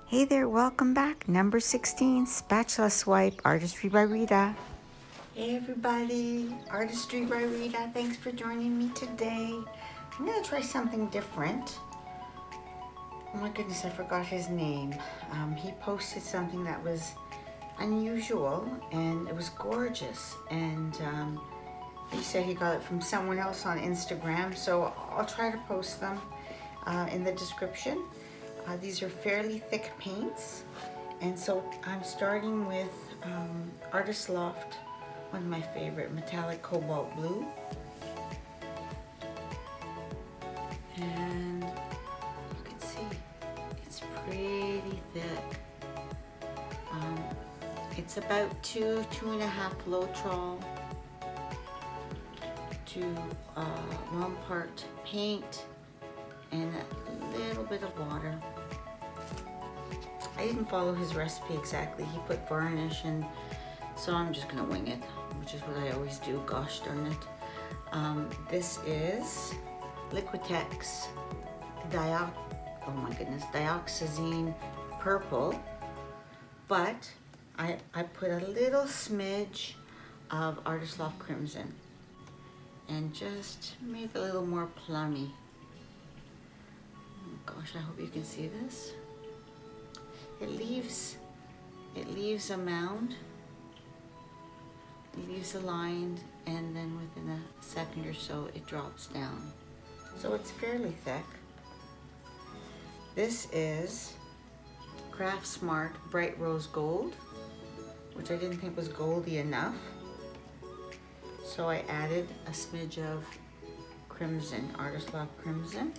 Hey there, welcome back. Number 16, Spatula Swipe, Artistry by Rita. Hey everybody, Artistry by Rita. Thanks for joining me today. I'm gonna try something different. Oh my goodness, I forgot his name. He posted something that was unusual and it was gorgeous. And he said he got it from someone else on Instagram, so I'll try to post them in the description. These are fairly thick paints, and so I'm starting with Artists Loft, one of my favorite, metallic Cobalt Blue. And you can see it's pretty thick. It's about 2.5 Floetrol to 1 part paint and a little bit of water. I didn't follow his recipe exactly. He put varnish, and so I'm just gonna wing it, which is what I always do, gosh darn it. This is Liquitex Dioxazine Purple, but I put a little smidge of Artists Loft Crimson and just made it a little more plummy. Oh gosh, I hope you can see this. It leaves a mound, it leaves a line, and then within a second or so it drops down. So it's fairly thick. This is Craftsmart Bright Rose Gold, which I didn't think was goldy enough. So I added a smidge of crimson, Artist Loft Crimson.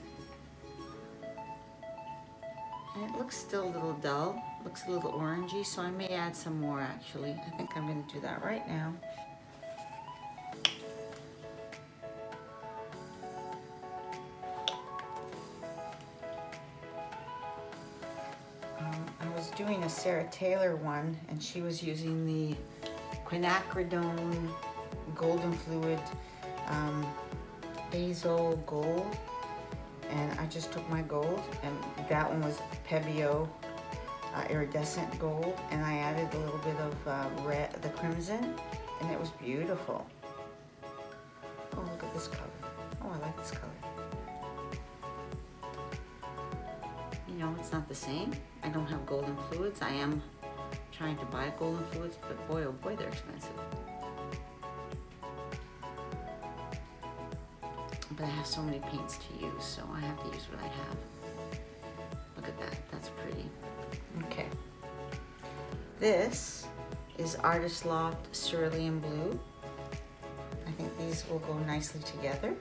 And it looks still a little dull, looks a little orangey, so I may add some more actually. I think I'm going to do that right now. I was doing a Sarah Taylor one, and she was using the quinacridone golden fluid basil gold. And I just took my gold, and that one was Pebeo iridescent gold, and I added a little bit of red, the crimson, and it was beautiful. Oh, look at this color. Oh, I like this color. You know, it's not the same. I don't have golden fluids. I am trying to buy golden fluids, but boy, oh boy, they're expensive. But I have so many paints to use, so I have to use what I have. Look at that, that's pretty. Okay. This is Artists Loft Cerulean Blue. I think these will go nicely together.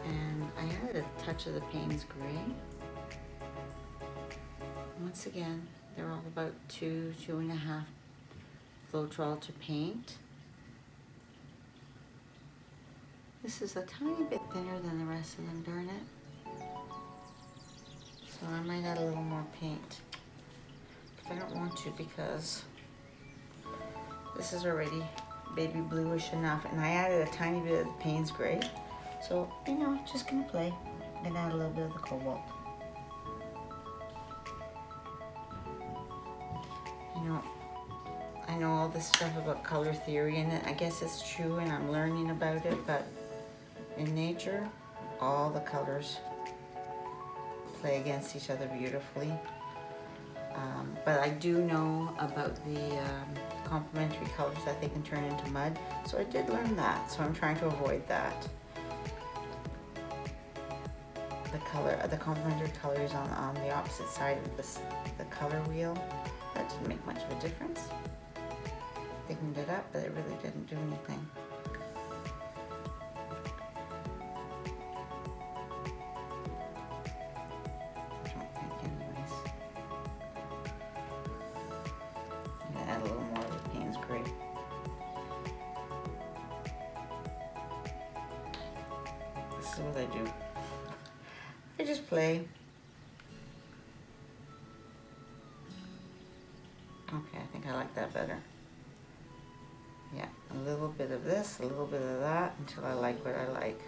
And I added a touch of the Paynes gray. Once again, they're all about 2.5 Floetrol to paint. This is a tiny bit thinner than the rest of them, darn it. So I might add a little more paint. But I don't want to, because this is already baby bluish enough, and I added a tiny bit of the Paynes gray. So, you know, just gonna play. I'm gonna add a little bit of the Cobalt. You know, I know all this stuff about color theory, and I guess it's true, and I'm learning about it, but in nature, all the colors play against each other beautifully. But I do know about the complementary colors that they can turn into mud. So I did learn that, so I'm trying to avoid that. The complementary colors on the opposite side of the color wheel, that didn't make much of a difference. Thickened it up, but it really didn't do anything. Add a little more of the Paynes gray. This is what I do. I just play. Okay, I think I like that better. Yeah, a little bit of this, a little bit of that, until I like what I like.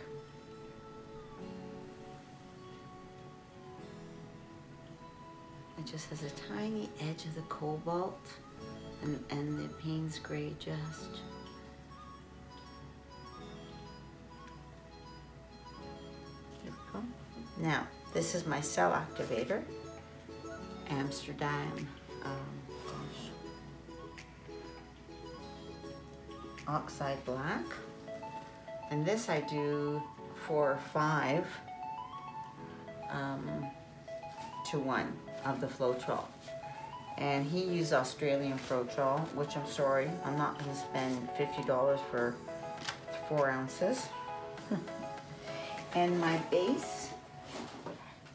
It just has a tiny edge of the Cobalt and the Paynes gray just. There we go. Now, this is my cell activator, Amsterdam Oxide Black. And this I do 4 or 5 to 1 of the Floetrol. And he used Australian Floetrol, which I'm sorry, I'm not going to spend $50 for 4 ounces. And my base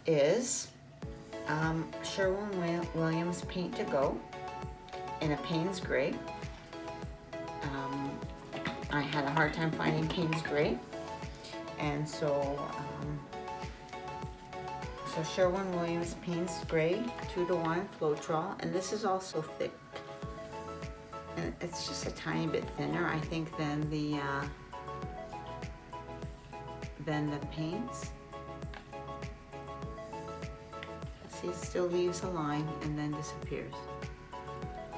is Sherwin Paint to Go in a Paynes gray. I had a hard time finding Paynes gray, and so Sherwin Paynes gray 2 to 1 Floetrol, and this is also thick, and it's just a tiny bit thinner, I think, than the paints. See, it still leaves a line and then disappears.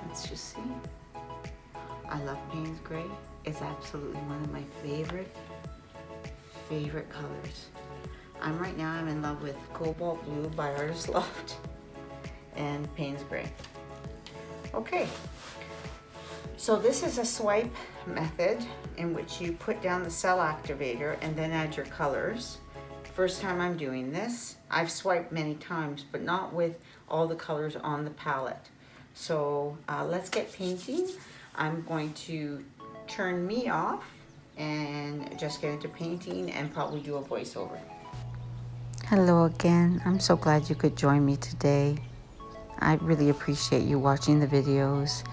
Let's just see. I love Paynes gray. It's absolutely one of my favorite colors. Right now I'm in love with Cobalt Blue by Artists Loft and Paynes gray. Okay, so this is a swipe method in which you put down the cell activator and then add your colors. First time I'm doing this. I've swiped many times, but not with all the colors on the palette. So let's get painting. I'm going to turn me off and just get into painting and probably do a voiceover. Hello again. I'm so glad you could join me today. I really appreciate you watching the videos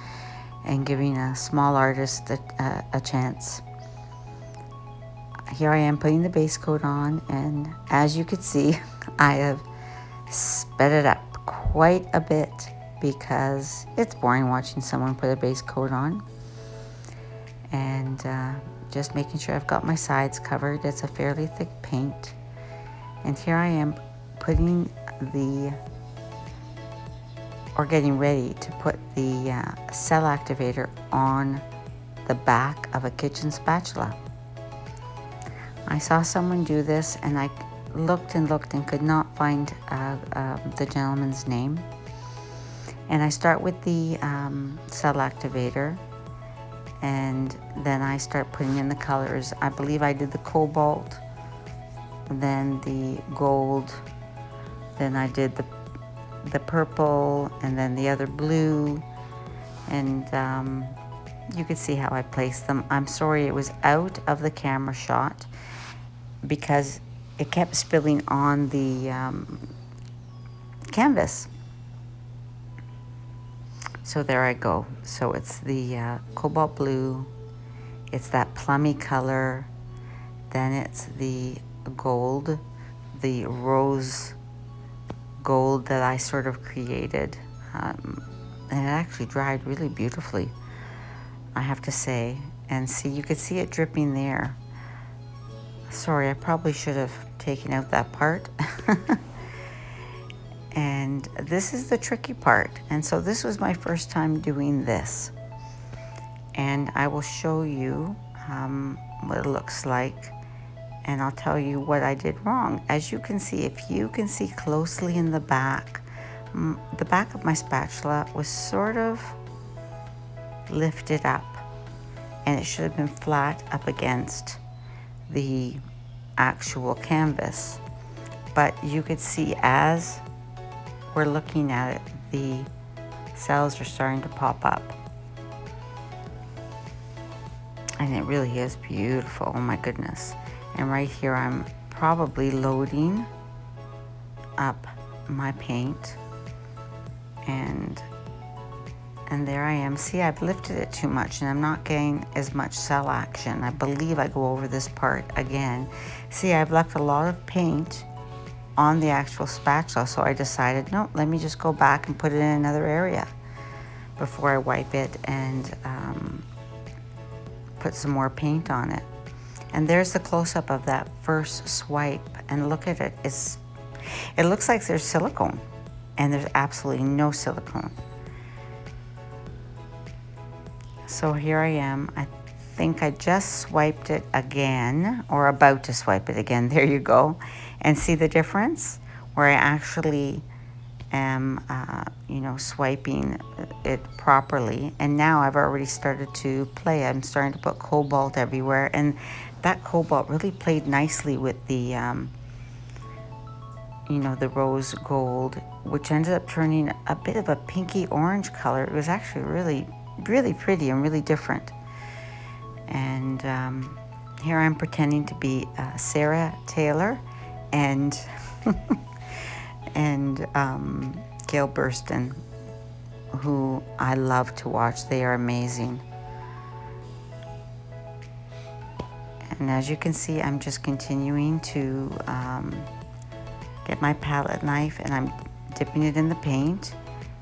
and giving a small artist a chance. Here I am putting the base coat on, and as you can see, I have sped it up quite a bit because it's boring watching someone put a base coat on. And just making sure I've got my sides covered. It's a fairly thick paint. And here I am putting getting ready to put the cell activator on the back of a kitchen spatula. I saw someone do this, and I looked and looked and could not find the gentleman's name. And I start with the cell activator, and then I start putting in the colors. I believe I did the Cobalt, then the gold, then I did the purple, and then the other blue, and you can see how I placed them. I'm sorry it was out of the camera shot because it kept spilling on the canvas. So there I go. So it's the Cobalt Blue, it's that plummy color, then it's the gold, the rose gold that I sort of created. And it actually dried really beautifully, I have to say. And see, you could see it dripping there. Sorry, I probably should have taken out that part. And this is the tricky part. And so this was my first time doing this. And I will show you what it looks like. And I'll tell you what I did wrong. As you can see, if you can see closely in the back of my spatula was sort of lifted up. And it should have been flat up against the actual canvas. But you could see as we're looking at it, the cells are starting to pop up. And it really is beautiful, oh my goodness. And right here I'm probably loading up my paint, and there I am. See, I've lifted it too much and I'm not getting as much cell action. I believe I go over this part again. See, I've left a lot of paint on the actual spatula, so I decided, no, let me just go back and put it in another area before I wipe it and put some more paint on it. And there's the close-up of that first swipe, and look at it. It looks like there's silicone. and there's absolutely no silicone. So here I am. I think I just swiped it again, or about to swipe it again. There you go. And see the difference? Where I actually am, swiping it properly. And now I've already started to play. I'm starting to put Cobalt everywhere. And that Cobalt really played nicely with the, the rose gold, which ended up turning a bit of a pinky orange color. It was actually really, really pretty and really different. And here I'm pretending to be Sarah Taylor and and Gail Burston, who I love to watch. They are amazing. And as you can see, I'm just continuing to get my palette knife, and I'm dipping it in the paint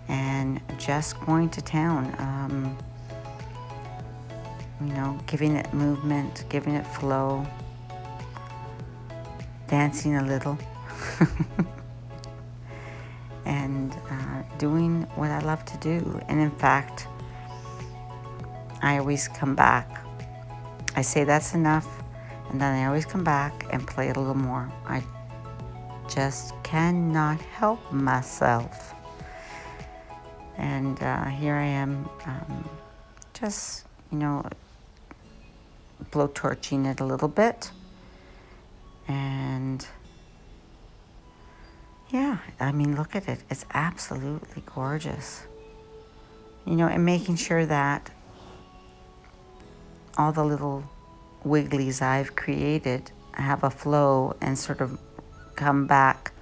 and just going to town. Giving it movement, giving it flow, dancing a little, and doing what I love to do. And in fact, I always come back. I say that's enough, and then I always come back and play it a little more. I just cannot help myself. And here I am, just, blowtorching it a little bit. And yeah, I mean, look at it. It's absolutely gorgeous. And making sure that all the little wigglies I've created have a flow and sort of come back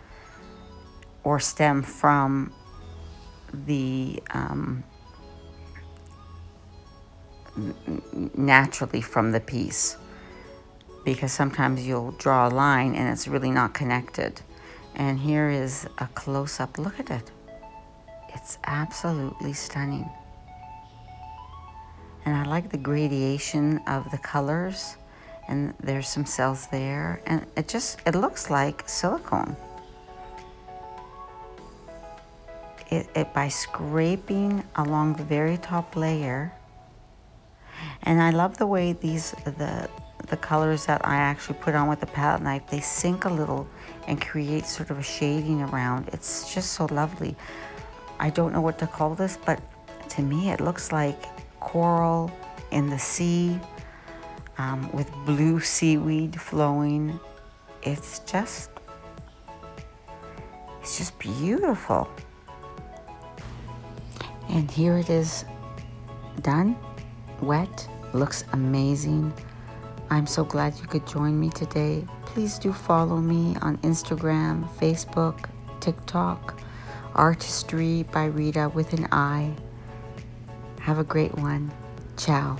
or stem from the naturally from the piece, because sometimes you'll draw a line and it's really not connected. And here is a close-up look at it. It's absolutely stunning. And I like the gradation of the colors, and there's some cells there, and it looks like silicone. It by scraping along the very top layer. And I love the way the colors that I actually put on with the palette knife, they sink a little and create sort of a shading around. It's just so lovely. I don't know what to call this, but to me it looks like coral in the sea, with blue seaweed flowing. It's just beautiful. And here it is done, wet, looks amazing. I'm so glad you could join me today. Please do follow me on Instagram, Facebook, TikTok, Artistry by Rita with an I. Have a great one. Ciao.